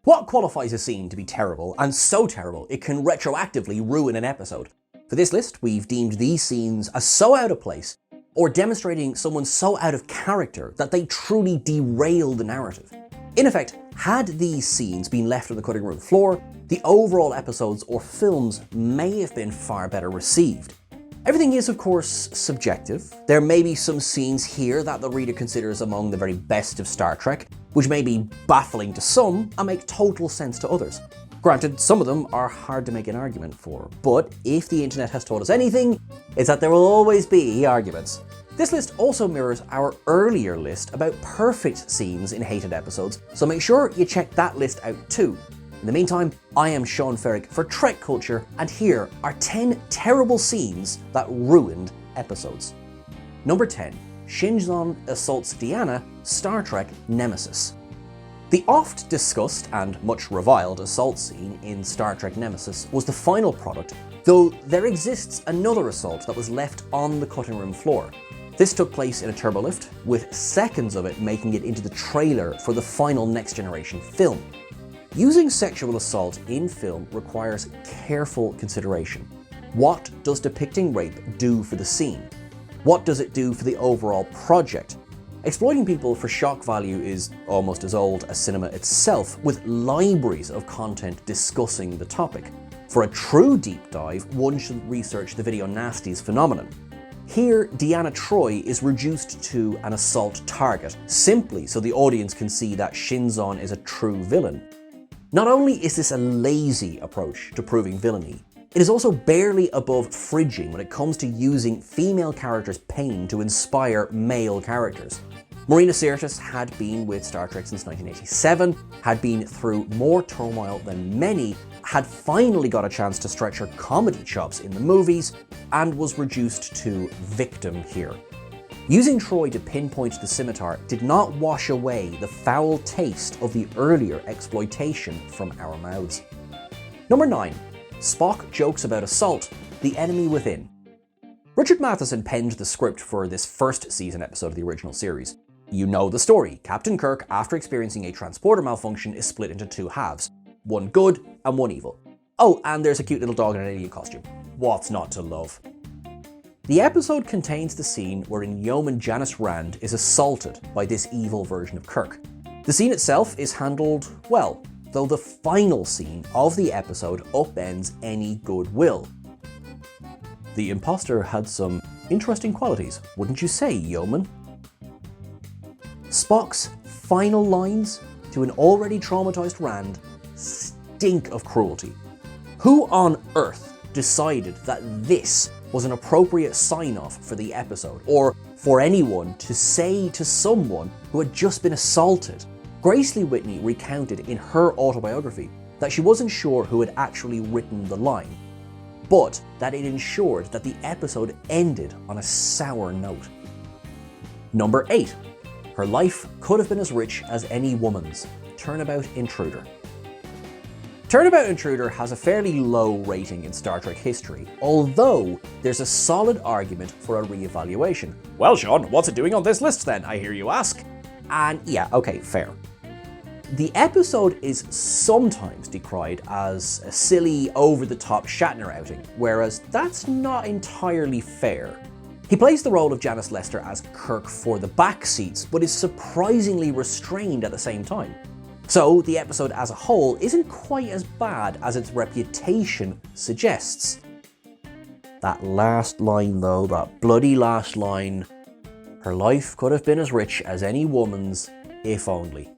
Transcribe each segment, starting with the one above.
What qualifies a scene to be terrible, and so terrible it can retroactively ruin an episode? For this list, we've deemed these scenes as so out of place, or demonstrating someone so out of character that they truly derail the narrative. In effect, had these scenes been left on the cutting room floor, the overall episodes or films may have been far better received. Everything is, of course, subjective. There may be some scenes here that the reader considers among the very best of Star Trek, which may be baffling to some and make total sense to others. Granted, some of them are hard to make an argument for, but if the internet has taught us anything, it's that there will always be arguments. This list also mirrors our earlier list about perfect scenes in hated episodes, so make sure you check that list out too. In the meantime, I am Sean Ferrick for TrekCulture, and here are 10 terrible scenes that ruined episodes. Number 10. Shinzon assaults Deanna, Star Trek Nemesis. The oft discussed and much reviled assault scene in Star Trek Nemesis was the final product, though there exists another assault that was left on the cutting room floor. This took place in a turbolift, with seconds of it making it into the trailer for the final Next Generation film. Using sexual assault in film requires careful consideration. What does depicting rape do for the scene? What does it do for the overall project? Exploiting people for shock value is almost as old as cinema itself, with libraries of content discussing the topic. For a true deep dive, one should research the video nasties phenomenon. Here, Deanna Troi is reduced to an assault target, simply so the audience can see that Shinzon is a true villain. Not only is this a lazy approach to proving villainy, it is also barely above fridging when it comes to using female characters' pain to inspire male characters. Marina Sirtis had been with Star Trek since 1987, had been through more turmoil than many, had finally got a chance to stretch her comedy chops in the movies, and was reduced to victim here. Using Troi to pinpoint the scimitar did not wash away the foul taste of the earlier exploitation from our mouths. Number 9. Spock jokes about assault, the enemy within. Richard Matheson penned the script for this first season episode of the original series. You know the story. Captain Kirk, after experiencing a transporter malfunction, is split into two halves. One good and one evil. Oh, and there's a cute little dog in an alien costume. What's not to love? The episode contains the scene wherein Yeoman Janice Rand is assaulted by this evil version of Kirk. The scene itself is handled well, though the final scene of the episode upends any goodwill. The imposter had some interesting qualities, wouldn't you say, Yeoman? Spock's final lines to an already traumatized Rand stink of cruelty. Who on earth decided that this was an appropriate sign-off for the episode, or for anyone to say to someone who had just been assaulted? Grace Lee Whitney recounted in her autobiography that she wasn't sure who had actually written the line, but that it ensured that the episode ended on a sour note. Number 8. Her life could have been as rich as any woman's. Turnabout Intruder. Turnabout Intruder has a fairly low rating in Star Trek history, although there's a solid argument for a re-evaluation. Well, Sean, what's it doing on this list then, I hear you ask? And yeah, okay, fair. The episode is sometimes decried as a silly, over-the-top Shatner outing, whereas that's not entirely fair. He plays the role of Janice Lester as Kirk for the back seats, but is surprisingly restrained at the same time. So the episode as a whole isn't quite as bad as its reputation suggests. That last line though, that bloody last line, her life could have been as rich as any woman's, if only.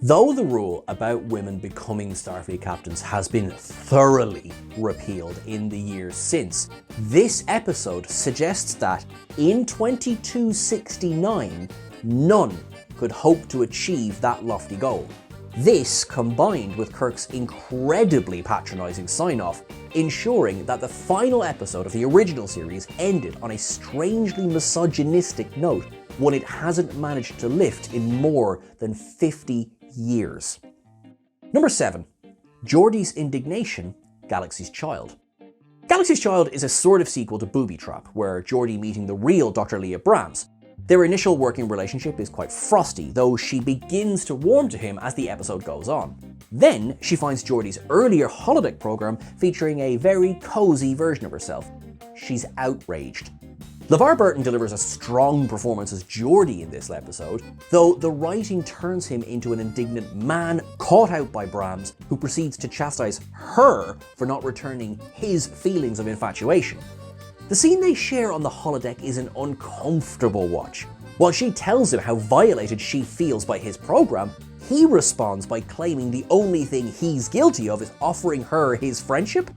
Though the rule about women becoming Starfleet captains has been thoroughly repealed in the years since, this episode suggests that in 2269, none could hope to achieve that lofty goal. This, combined with Kirk's incredibly patronising sign-off, ensuring that the final episode of the original series ended on a strangely misogynistic note, one it hasn't managed to lift in more than 50 years. Number 7. Geordi's Indignation, Galaxy's Child. Galaxy's Child is a sort of sequel to Booby Trap, where Geordi meeting the real Dr. Leah Brahms. Their initial working relationship is quite frosty, though she begins to warm to him as the episode goes on. Then she finds Geordi's earlier holodeck program featuring a very cozy version of herself. She's outraged. LeVar Burton delivers a strong performance as Geordi in this episode, though the writing turns him into an indignant man caught out by Brahms, who proceeds to chastise her for not returning his feelings of infatuation. The scene they share on the holodeck is an uncomfortable watch. While she tells him how violated she feels by his program, he responds by claiming the only thing he's guilty of is offering her his friendship?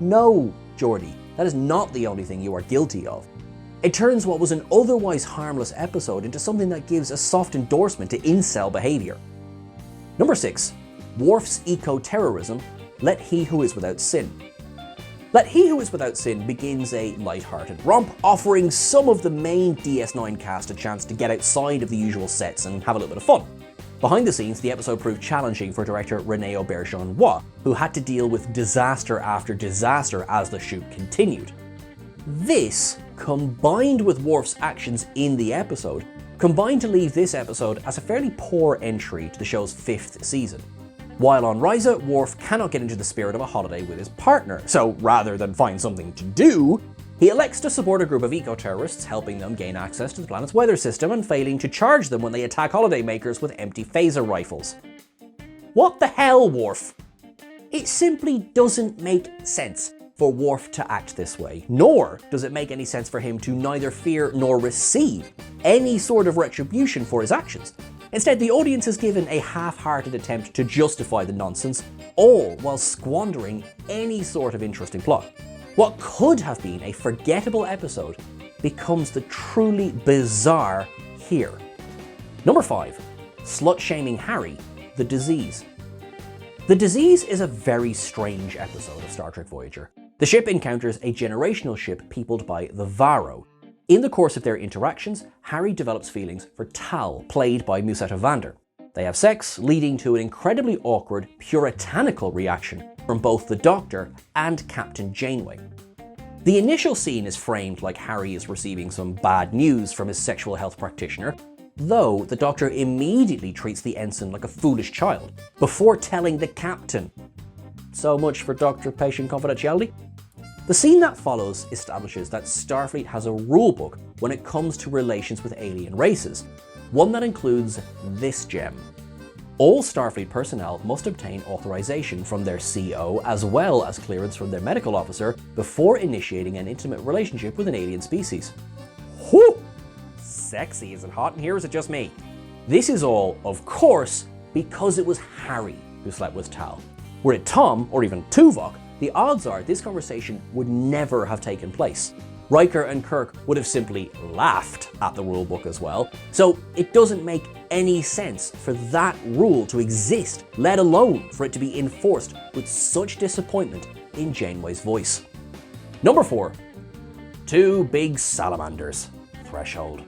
No, Geordi, that is not the only thing you are guilty of. It turns what was an otherwise harmless episode into something that gives a soft endorsement to incel behaviour. Number 6. Worf's eco-terrorism, Let He Who Is Without Sin. Let He Who Is Without Sin begins a light-hearted romp, offering some of the main DS9 cast a chance to get outside of the usual sets and have a little bit of fun. Behind the scenes, the episode proved challenging for director René Auberjonois, who had to deal with disaster after disaster as the shoot continued. This, combined with Worf's actions in the episode, combined to leave this episode as a fairly poor entry to the show's 5th season. While on Risa, Worf cannot get into the spirit of a holiday with his partner, so rather than find something to do, he elects to support a group of eco-terrorists, helping them gain access to the planet's weather system and failing to charge them when they attack holidaymakers with empty phaser rifles. What the hell, Worf? It simply doesn't make sense for Worf to act this way, nor does it make any sense for him to neither fear nor receive any sort of retribution for his actions. Instead, the audience is given a half-hearted attempt to justify the nonsense, all while squandering any sort of interesting plot. What could have been a forgettable episode becomes the truly bizarre here. Number 5. Slut-shaming Harry, The Disease. The Disease is a very strange episode of Star Trek Voyager. The ship encounters a generational ship peopled by the Varro. In the course of their interactions, Harry develops feelings for Tal, played by Musetta Vander. They have sex, leading to an incredibly awkward, puritanical reaction from both the Doctor and Captain Janeway. The initial scene is framed like Harry is receiving some bad news from his sexual health practitioner, though the Doctor immediately treats the ensign like a foolish child, before telling the Captain. So much for Doctor-patient confidentiality. The scene that follows establishes that Starfleet has a rulebook when it comes to relations with alien races, one that includes this gem. All Starfleet personnel must obtain authorization from their CO as well as clearance from their medical officer before initiating an intimate relationship with an alien species. Whew! Sexy, is it hot in here or is it just me? This is all, of course, because it was Harry who slept with Tal. Were it Tom, or even Tuvok, the odds are this conversation would never have taken place. Riker and Kirk would have simply laughed at the rulebook as well, so it doesn't make any sense for that rule to exist, let alone for it to be enforced with such disappointment in Janeway's voice. Number 4. Two Big Salamanders, Threshold.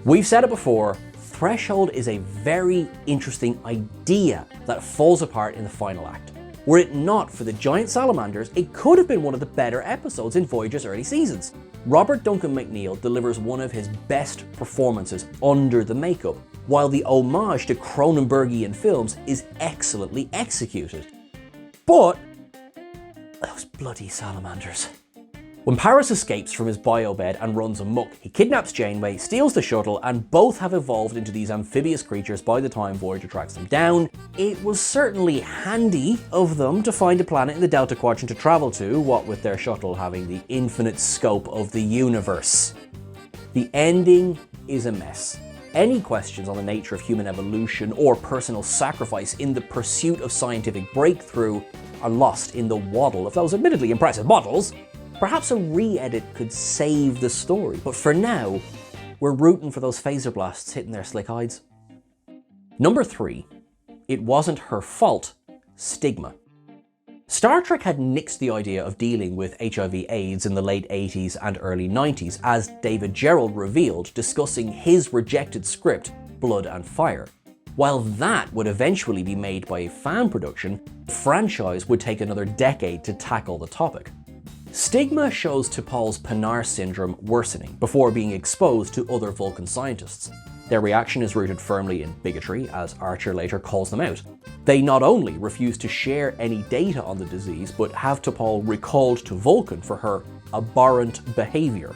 We've said it before, Threshold is a very interesting idea that falls apart in the final act. Were it not for the giant salamanders, it could have been one of the better episodes in Voyager's early seasons. Robert Duncan McNeill delivers one of his best performances under the makeup, while the homage to Cronenbergian films is excellently executed. But those bloody salamanders. When Paris escapes from his biobed and runs amok, he kidnaps Janeway, steals the shuttle, and both have evolved into these amphibious creatures by the time Voyager tracks them down. It was certainly handy of them to find a planet in the Delta Quadrant to travel to, what with their shuttle having the infinite scope of the universe. The ending is a mess. Any questions on the nature of human evolution or personal sacrifice in the pursuit of scientific breakthrough are lost in the waddle of those admittedly impressive models. Perhaps a re-edit could save the story, but for now, we're rooting for those phaser blasts hitting their slick hides. Number 3. It Wasn't Her Fault, Stigma. Star Trek had nixed the idea of dealing with HIV/AIDS in the late 80s and early 90s, as David Gerrold revealed, discussing his rejected script, Blood and Fire. While that would eventually be made by a fan production, the franchise would take another decade to tackle the topic. Stigma shows T'Pol's Pinar syndrome worsening before being exposed to other Vulcan scientists. Their reaction is rooted firmly in bigotry, as Archer later calls them out. They not only refuse to share any data on the disease, but have T'Pol recalled to Vulcan for her abhorrent behaviour.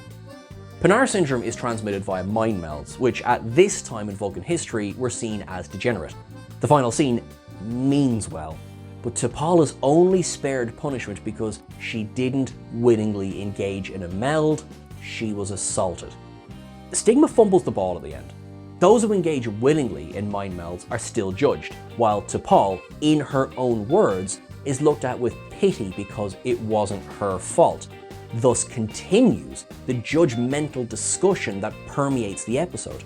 Pinar syndrome is transmitted via mind melds, which at this time in Vulcan history were seen as degenerate. The final scene means well, but T'Pol is only spared punishment because she didn't willingly engage in a meld, she was assaulted. Stigma fumbles the ball at the end. Those who engage willingly in mind melds are still judged, while T'Pol, in her own words, is looked at with pity because it wasn't her fault. Thus continues the judgmental discussion that permeates the episode.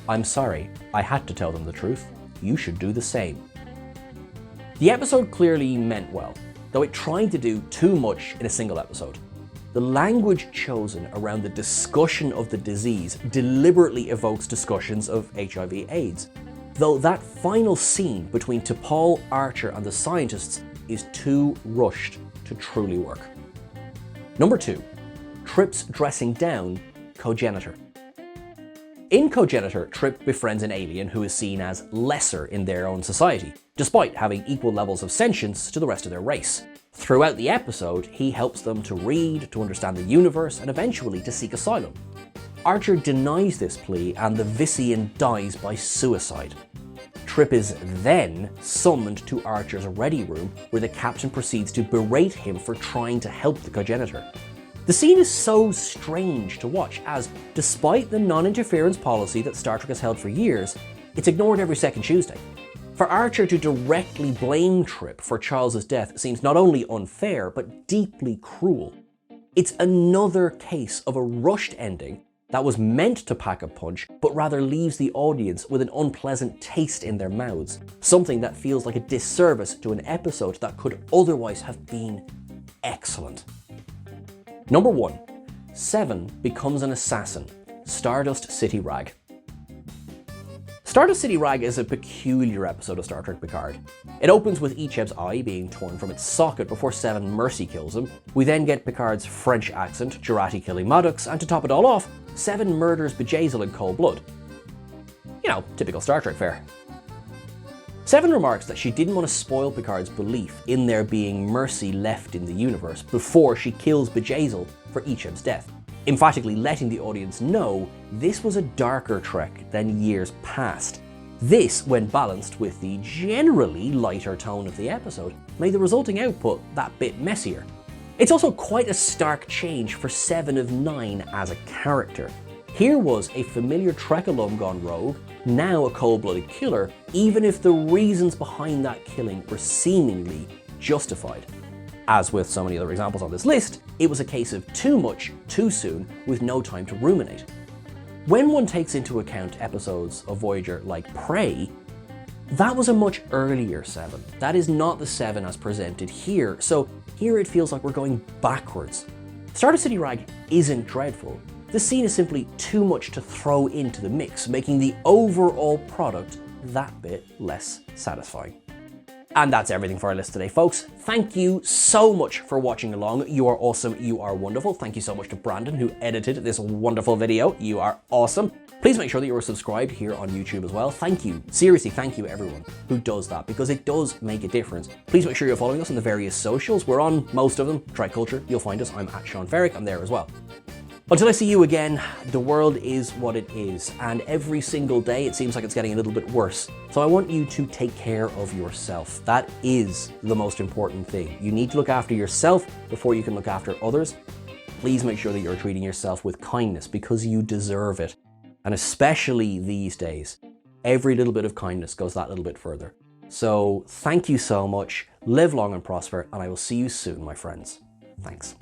I'm sorry, I had to tell them the truth. You should do the same. The episode clearly meant well, though it tried to do too much in a single episode. The language chosen around the discussion of the disease deliberately evokes discussions of HIV/AIDS, though that final scene between T'Pol, Archer and the scientists is too rushed to truly work. Number 2. Trip's dressing down cogenitor. In Cogenitor, Trip befriends an alien who is seen as lesser in their own society, despite having equal levels of sentience to the rest of their race. Throughout the episode, he helps them to read, to understand the universe, and eventually to seek asylum. Archer denies this plea and the Vissian dies by suicide. Trip is then summoned to Archer's ready room, where the captain proceeds to berate him for trying to help the Cogenitor. The scene is so strange to watch, as despite the non-interference policy that Star Trek has held for years, it's ignored every second Tuesday. For Archer to directly blame Trip for Charles's death seems not only unfair, but deeply cruel. It's another case of a rushed ending that was meant to pack a punch, but rather leaves the audience with an unpleasant taste in their mouths. Something that feels like a disservice to an episode that could otherwise have been excellent. Number 1. Seven becomes an assassin. Stardust City Rag. Stardust City Rag is a peculiar episode of Star Trek Picard. It opens with Icheb's eye being torn from its socket before Seven mercy kills him. We then get Picard's French accent, Jurati killing Maddox, and to top it all off, Seven murders Bjayzl in cold blood. You know, typical Star Trek fare. Seven remarks that she didn't want to spoil Picard's belief in there being mercy left in the universe before she kills Bjayzl for Icheb's death, emphatically letting the audience know this was a darker Trek than years past. This, when balanced with the generally lighter tone of the episode, made the resulting output that bit messier. It's also quite a stark change for Seven of Nine as a character. Here was a familiar Trek alum gone rogue, now a cold-blooded killer, even if the reasons behind that killing were seemingly justified. As with so many other examples on this list, it was a case of too much, too soon, with no time to ruminate. When one takes into account episodes of Voyager like Prey, that was a much earlier Seven. That is not the Seven as presented here, so here it feels like we're going backwards. Stardust City Rag isn't dreadful. The scene is simply too much to throw into the mix, making the overall product that bit less satisfying. And that's everything for our list today, folks. Thank you so much for watching along. You are awesome, you are wonderful. Thank you so much to Brandon, who edited this wonderful video. You are awesome. Please make sure that you are subscribed here on YouTube as well. Thank you, seriously, thank you everyone who does that, because it does make a difference. Please make sure you're following us on the various socials. We're on most of them. TrekCulture, you'll find us. I'm at Sean Ferrick, I'm there as well. Until I see you again, the world is what it is, and every single day it seems like it's getting a little bit worse. So I want you to take care of yourself. That is the most important thing. You need to look after yourself before you can look after others. Please make sure that you're treating yourself with kindness, because you deserve it. And especially these days, every little bit of kindness goes that little bit further. So thank you so much, live long and prosper, and I will see you soon, my friends. Thanks.